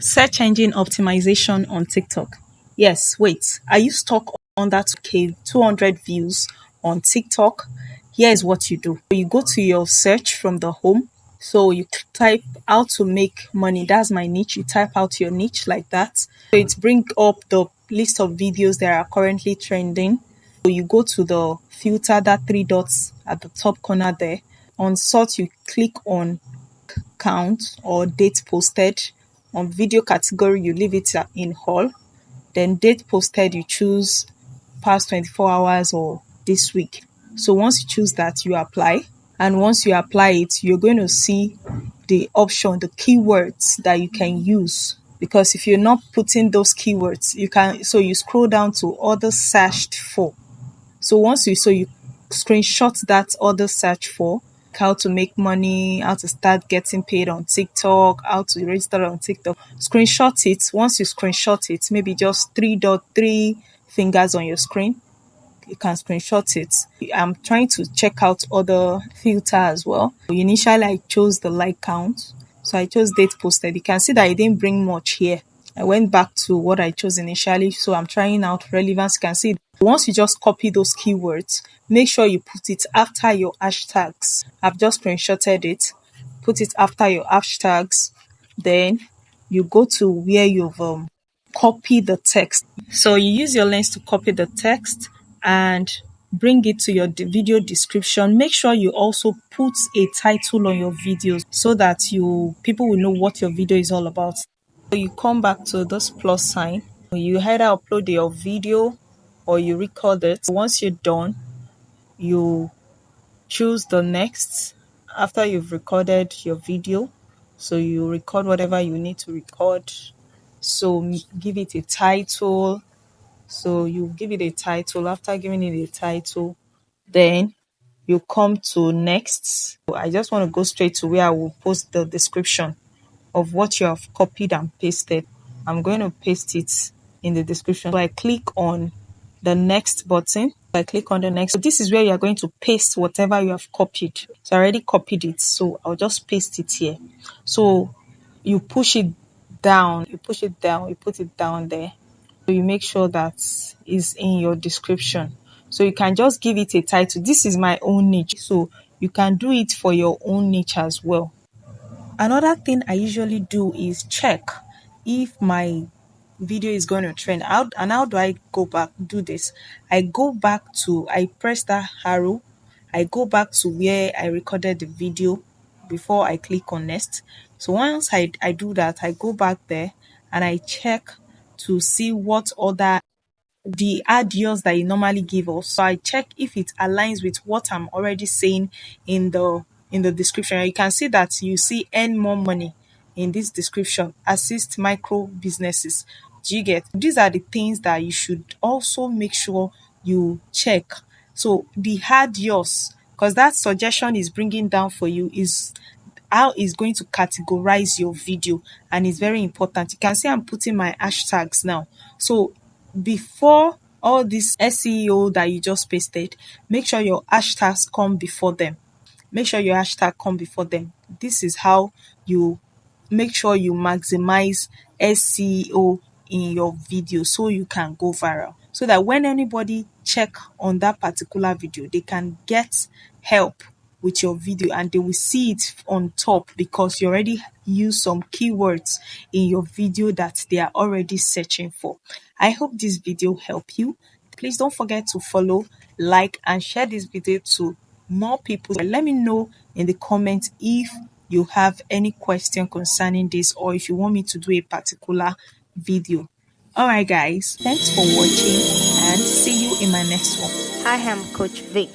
Search engine optimization on TikTok. Yes, wait. Are you stuck on that 200 views on TikTok? Here is what you do. You go to your search from the home. So you type how to make money. That's my niche. You type out your niche like that. So it bring up the list of videos that are currently trending. So you go to the filter, that three dots at the top corner there. On sort, you click on count or date posted. On video category, you leave it in all. Then date posted, you choose past 24 hours or this week. So once you choose that, you apply. And once you apply it, you're going to see the option, the keywords that you can use. Because if you're not putting those keywords, you scroll down to other searched for. So you screenshot that other search for how to make money, how to start getting paid on TikTok, how to register on TikTok. Screenshot it. Once you screenshot it, maybe just three fingers on your screen, you can screenshot it. I'm trying to check out other filter as well. Initially, I chose the like count. So I chose date posted. You can see that it didn't bring much here. I went back to what I chose initially. So I'm trying out relevance. You can see once you just copy those keywords, make sure you put it after your hashtags. I've just screenshotted it. Put it after your hashtags. Then you go to where you've copy the text. So you use your lens to copy the text and bring it to your video description. Make sure you also put a title on your videos so that people will know what your video is all about. So you come back to this plus sign. You either upload your video or you record it. Once you're done, you choose the next after you've recorded your video. So you record whatever you need to record. So give it a title. So you give it a title. After giving it a title, then you come to next. I just want to go straight to where I will post the description of what you have copied and pasted. I'm going to paste it in the description. So I click on the next button. I click on the next. So this is where you are going to paste whatever you have copied. So I already copied it. So I'll just paste it here. So you push it down, you push it down, you put it down there. So you make sure that is in your description. So you can just give it a title. This is my own niche. So you can do it for your own niche as well. Another thing I usually do is check if my video is going to trend. How do I go back do this? I press that arrow. I go back to where I recorded the video before I click on next. So once I do that, I go back there and I check to see what other the ideas that you normally give us. So I check if it aligns with what I'm already saying in the description. You can see that you see earn more money in this description, assist micro businesses. Do you get? These are the things that you should also make sure you check. So the hard yours, because that suggestion is bringing down for you is how is going to categorize your video, and it's very important. You can see I'm putting my hashtags now. So before all this SEO that you just pasted, make sure your hashtags come before them. Make sure your hashtag come before them. This is how you make sure you maximize SEO in your video so you can go viral. So that when anybody check on that particular video, they can get help with your video and they will see it on top because you already use some keywords in your video that they are already searching for. I hope this video helped you. Please don't forget to follow, like, and share this video to more people. Let me know in the comments if you have any question concerning this or if you want me to do a particular video. Alright guys, thanks for watching and see you in my next one. Hi, I'm Coach Vic.